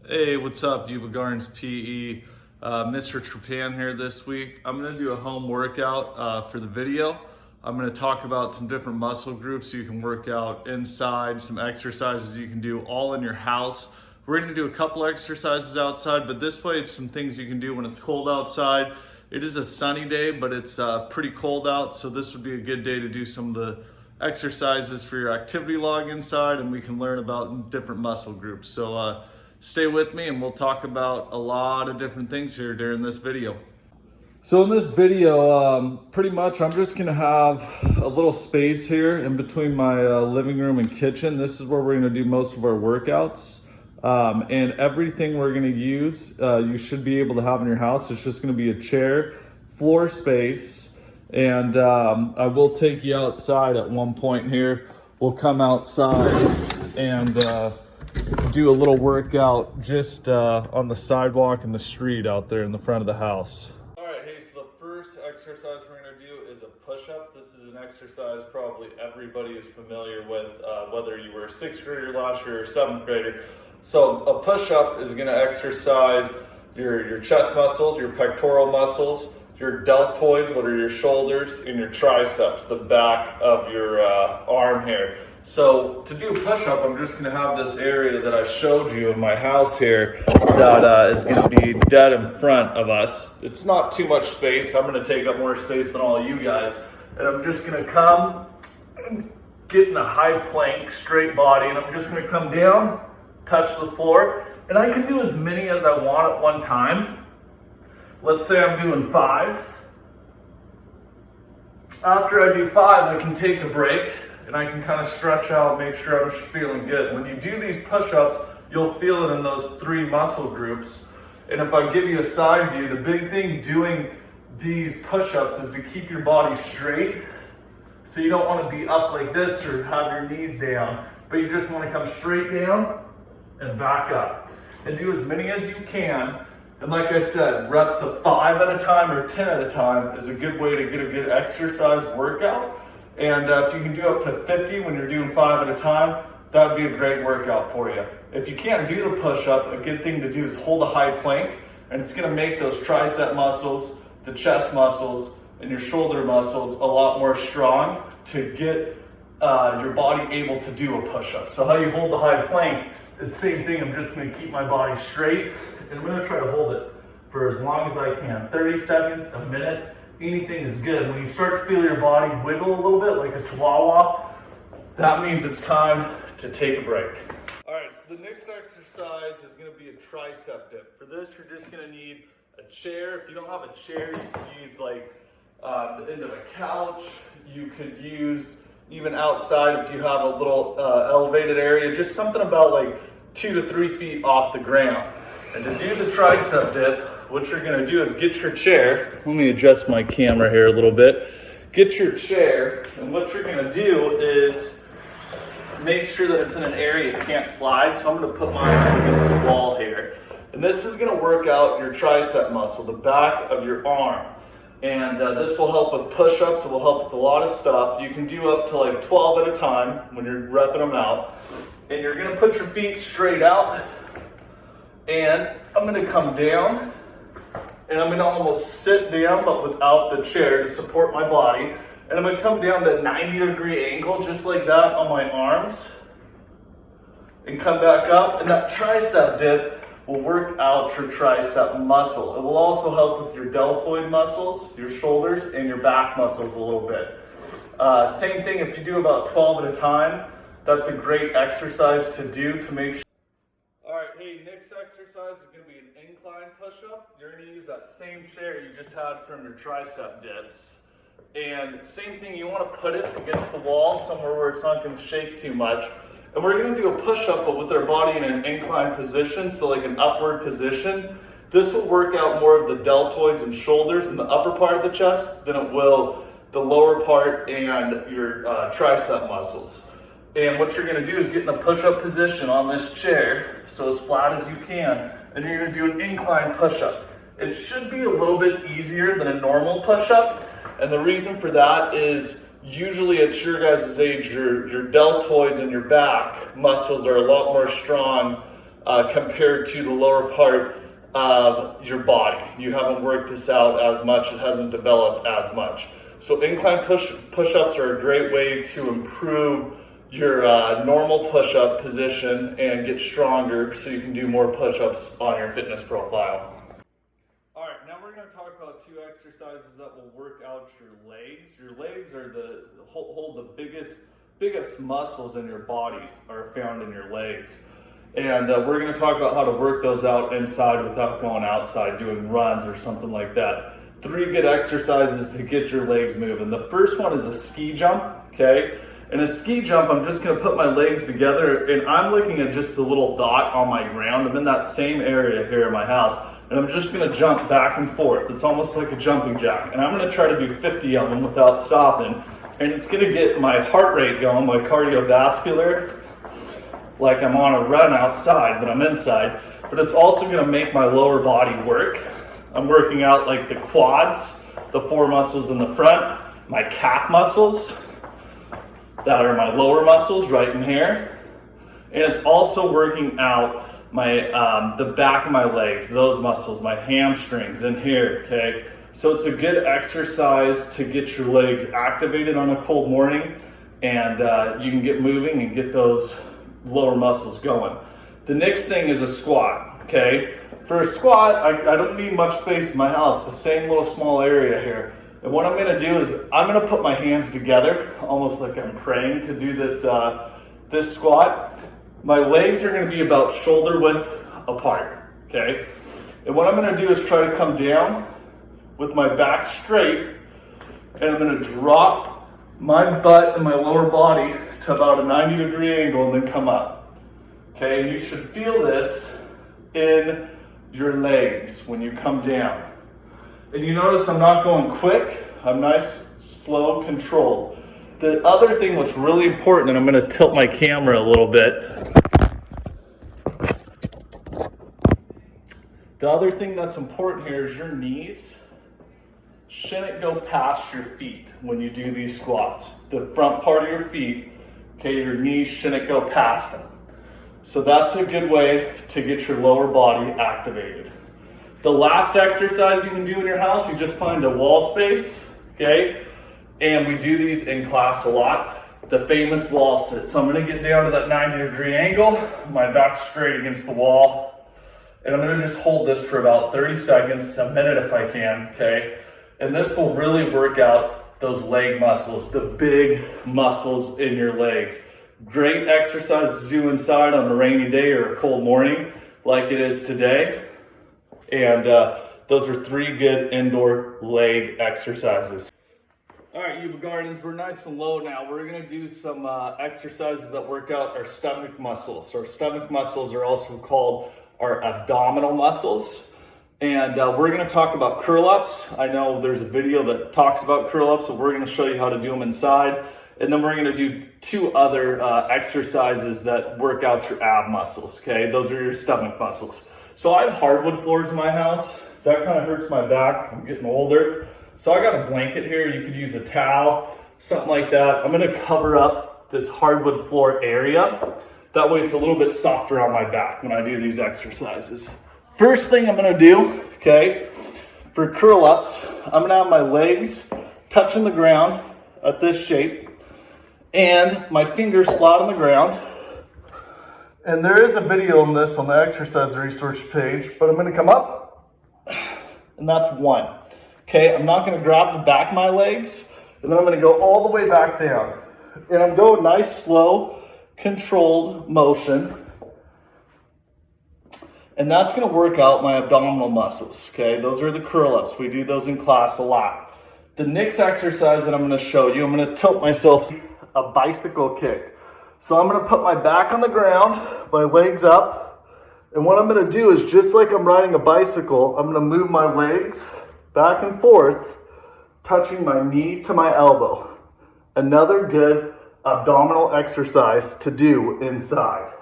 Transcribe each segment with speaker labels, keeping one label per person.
Speaker 1: Hey, what's up, Yuba Gardens PE? Mr. Trepan here this week. I'm going to do a home workout for the video. I'm going to talk about some different muscle groups you can work out inside, some exercises you can do all in your house. We're going to do a couple exercises outside, but this way it's some things you can do when it's cold outside. It is a sunny day, but it's pretty cold out, so this would be a good day to do some of the exercises for your activity log inside, and we can learn about different muscle groups. So stay with me and we'll talk about a lot of different things here during this video. So in this video, pretty much I'm just gonna have a little space here in between my living room and kitchen. This is where we're gonna do most of our workouts. And everything we're gonna use, you should be able to have in your house. It's just gonna be a chair, floor space, and I will take you outside at one point here. We'll come outside and do a little workout just on the sidewalk in the street out there in the front of the house. All right, hey, so the first exercise we're gonna do is a push-up. This is an exercise probably everybody is familiar with, whether you were a 6th grader last year or 7th grader. So a push-up is gonna exercise your chest muscles, your pectoral muscles, your deltoids, what are your shoulders, and your triceps, the back of your arm here. So to do a push-up, I'm just gonna have this area that I showed you in my house here that is gonna be dead in front of us. It's not too much space. I'm gonna take up more space than all of you guys. And I'm just gonna come and get in a high plank, straight body, and I'm just gonna come down, touch the floor, and I can do as many as I want at one time. Let's say I'm doing 5. After I do 5, I can take a break and I can kind of stretch out, make sure I'm feeling good. When you do these push-ups, you'll feel it in those 3 muscle groups. And if I give you a side view, the big thing doing these push-ups is to keep your body straight. So you don't want to be up like this or have your knees down, but you just want to come straight down and back up. And do as many as you can. And like I said, reps of 5 at a time or 10 at a time is a good way to get a good exercise workout. And if you can do up to 50 when you're doing 5 at a time, that would be a great workout for you. If you can't do the push-up, a good thing to do is hold a high plank, and it's gonna make those tricep muscles, the chest muscles, and your shoulder muscles a lot more strong to get your body able to do a push-up. So how you hold the high plank is the same thing. I'm just gonna keep my body straight, and I'm gonna try to hold it for as long as I can. 30 seconds, a minute. Anything is good. When you start to feel your body wiggle a little bit like a chihuahua, that means it's time to take a break. All right, so the next exercise is gonna be a tricep dip. For this, you're just gonna need a chair. If you don't have a chair, you could use like the end of a couch. You could use even outside if you have a little elevated area, just something about like 2 to 3 feet off the ground. And to do the tricep dip, what you're gonna do is get your chair. Let me adjust my camera here a little bit. Get your chair, and what you're gonna do is make sure that it's in an area it can't slide. So I'm gonna put mine against the wall here. And this is gonna work out your tricep muscle, the back of your arm. And this will help with push-ups, it will help with a lot of stuff. You can do up to like 12 at a time when you're repping them out. And you're gonna put your feet straight out, and I'm gonna come down, and I'm gonna almost sit down, but without the chair to support my body. And I'm gonna come down to a 90-degree angle, just like that on my arms, and come back up. And that tricep dip will work out your tricep muscle. It will also help with your deltoid muscles, your shoulders, and your back muscles a little bit. Same thing if you do about 12 at a time. That's a great exercise to do to make sure. All right, hey, next exercise is gonna be an incline push-up. You're gonna use that same chair you just had from your tricep dips. And same thing, you wanna put it against the wall, somewhere where it's not gonna shake too much. And we're gonna do a push-up, but with our body in an inclined position, so like an upward position. This will work out more of the deltoids and shoulders in the upper part of the chest than it will the lower part and your tricep muscles. And what you're gonna do is get in a push-up position on this chair, so as flat as you can, and you're gonna do an incline push-up. It should be a little bit easier than a normal push-up, and the reason for that is usually at your guys' age, your deltoids and your back muscles are a lot more strong compared to the lower part of your body. You haven't worked this out as much, it hasn't developed as much. So incline push-ups are a great way to improve your normal push-up position and get stronger so you can do more push-ups on your fitness profile. All right, now we're going to talk about 2 exercises that will work out your legs. Your legs are hold the biggest muscles in your bodies are found in your legs. And we're going to talk about how to work those out inside without going outside, doing runs or something like that. 3 good exercises to get your legs moving. The first one is a ski jump, okay? In a ski jump, I'm just going to put my legs together, and I'm looking at just a little dot on my ground. I'm in that same area here in my house, and I'm just going to jump back and forth. It's almost like a jumping jack, and I'm going to try to do 50 of them without stopping, and it's going to get my heart rate going, my cardiovascular, like I'm on a run outside, but I'm inside. But it's also going to make my lower body work. I'm working out like the quads, the 4 muscles in the front, my calf muscles, that are my lower muscles right in here. And it's also working out my the back of my legs, those muscles, my hamstrings in here, okay? So it's a good exercise to get your legs activated on a cold morning, and you can get moving and get those lower muscles going. The next thing is a squat, okay? For a squat, I don't need much space in my house, the same little small area here. And what I'm gonna do is I'm gonna put my hands together, almost like I'm praying to do this, this squat. My legs are gonna be about shoulder width apart, okay? And what I'm gonna do is try to come down with my back straight, and I'm gonna drop my butt and my lower body to about a 90-degree angle and then come up. Okay, and you should feel this in your legs when you come down. And you notice I'm not going quick, I'm nice, slow, controlled. The other thing that's really important, and I'm going to tilt my camera a little bit. The other thing that's important here is your knees shouldn't go past your feet when you do these squats. The front part of your feet, okay, your knees shouldn't go past them. So that's a good way to get your lower body activated. The last exercise you can do in your house, you just find a wall space, okay? And we do these in class a lot. The famous wall sit. So I'm gonna get down to that 90-degree angle, my back straight against the wall, and I'm gonna just hold this for about 30 seconds, a minute if I can, okay? And this will really work out those leg muscles, the big muscles in your legs. Great exercise to do inside on a rainy day or a cold morning like it is today. And those are 3 good indoor leg exercises. All right, Yuba Gardens, we're nice and low now. We're gonna do some exercises that work out our stomach muscles. Our stomach muscles are also called our abdominal muscles. And we're gonna talk about curl-ups. I know there's a video that talks about curl-ups, but we're gonna show you how to do them inside. And then we're gonna do 2 other exercises that work out your ab muscles, okay? Those are your stomach muscles. So I have hardwood floors in my house. That kind of hurts my back. I'm getting older. So I got a blanket here. You could use a towel, something like that. I'm gonna cover up this hardwood floor area. That way it's a little bit softer on my back when I do these exercises. First thing I'm gonna do, okay, for curl ups, I'm gonna have my legs touching the ground at this shape and my fingers flat on the ground. And there is a video on this on the exercise resource page, but I'm gonna come up, and that's 1. Okay, I'm not gonna grab the back of my legs, and then I'm gonna go all the way back down. And I'm going nice, slow, controlled motion. And that's gonna work out my abdominal muscles, okay? Those are the curl-ups. We do those in class a lot. The next exercise that I'm gonna show you, I'm gonna tilt myself, a bicycle kick. So I'm gonna put my back on the ground, my legs up, and what I'm gonna do is just like I'm riding a bicycle, I'm gonna move my legs back and forth, touching my knee to my elbow. Another good abdominal exercise to do inside.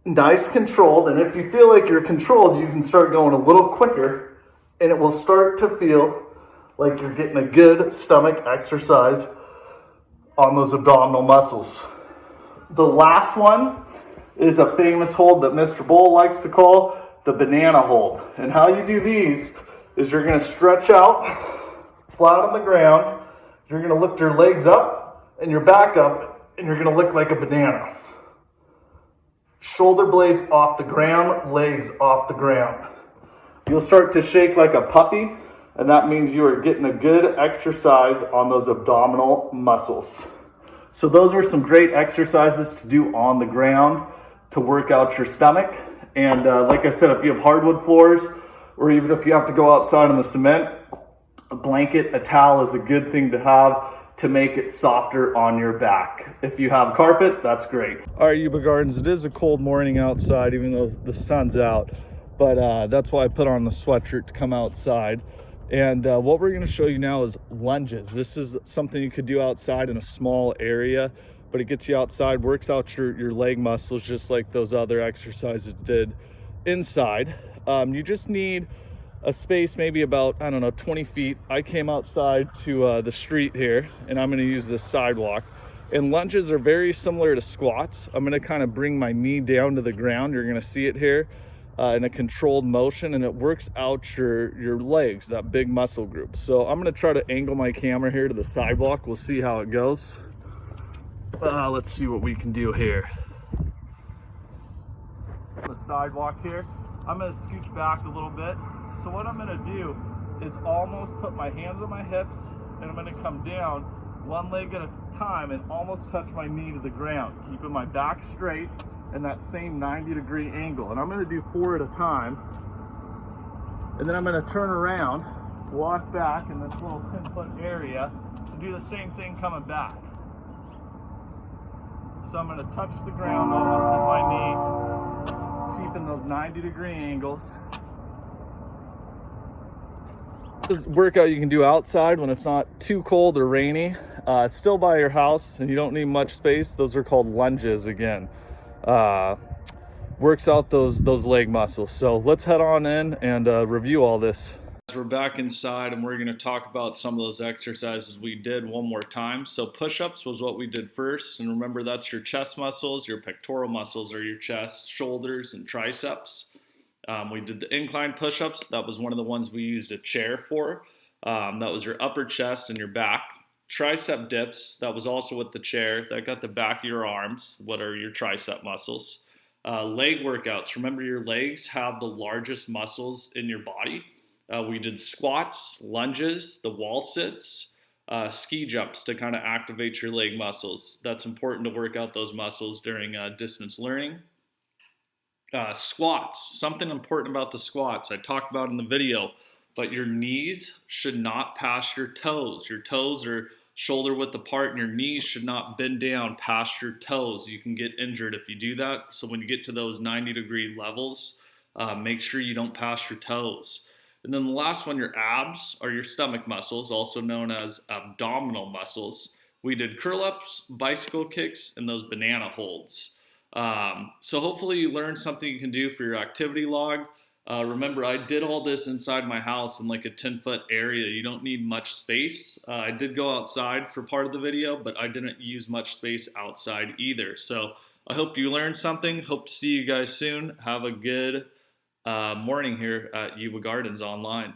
Speaker 1: Nice controlled, and if you feel like you're controlled, you can start going a little quicker, and it will start to feel like you're getting a good stomach exercise on those abdominal muscles. The last one is a famous hold that Mr. Bull likes to call the banana hold. And how you do these is you're going to stretch out flat on the ground. You're going to lift your legs up and your back up, and you're going to look like a banana. Shoulder blades off the ground, legs off the ground. You'll start to shake like a puppy, and that means you are getting a good exercise on those abdominal muscles. So those are some great exercises to do on the ground to work out your stomach. And like I said, if you have hardwood floors, or even if you have to go outside on the cement, a blanket, a towel is a good thing to have to make it softer on your back. If you have carpet, that's great. All right, Yuba Gardens, it is a cold morning outside, even though the sun's out, but that's why I put on the sweatshirt to come outside. And what we're gonna show you now is lunges. This is something you could do outside in a small area, but it gets you outside, works out your leg muscles, just like those other exercises did inside. You just need a space maybe about, I don't know, 20 feet. I came outside to the street here, and I'm gonna use this sidewalk. And lunges are very similar to squats. I'm gonna kind of bring my knee down to the ground. You're gonna see it here in a controlled motion, and it works out your legs, that big muscle group. So I'm gonna try to angle my camera here to the sidewalk. We'll see how it goes. Let's see what we can do here. The sidewalk here. I'm gonna scooch back a little bit. So what I'm gonna do is almost put my hands on my hips, and I'm gonna come down one leg at a time and almost touch my knee to the ground, keeping my back straight in that same 90-degree angle. And I'm gonna do 4 at a time. And then I'm gonna turn around, walk back in this little 10-foot area, and do the same thing coming back. So I'm gonna touch the ground almost with my knee, keeping those 90-degree angles. This workout you can do outside when it's not too cold or rainy, still by your house, and you don't need much space. Those are called lunges again. Works out those leg muscles. So let's head on in and review all this. We're back inside, and we're going to talk about some of those exercises we did one more time. So push-ups was what we did first, and remember that's your chest muscles, your pectoral muscles are your chest, shoulders, and triceps. We did the incline push-ups. That was one of the ones we used a chair for. That was your upper chest and your back. Tricep dips, that was also with the chair. That got the back of your arms, what are your tricep muscles. Leg workouts, remember your legs have the largest muscles in your body. We did squats, lunges, the wall sits, ski jumps to kind of activate your leg muscles. That's important to work out those muscles during distance learning. Squats, something important about the squats I talked about in the video, but your knees should not pass your toes. Your toes are shoulder width apart, and your knees should not bend down past your toes. You can get injured if you do that. So when you get to those 90-degree levels, make sure you don't pass your toes. And then the last one, your abs, are your stomach muscles, also known as abdominal muscles. We did curl-ups, bicycle kicks, and those banana holds. So hopefully you learned something you can do for your activity log. Remember, I did all this inside my house in like a 10-foot area. You don't need much space. I did go outside for part of the video, but I didn't use much space outside either. So I hope you learned something. Hope to see you guys soon. Have a good morning here at Yuba Gardens Online.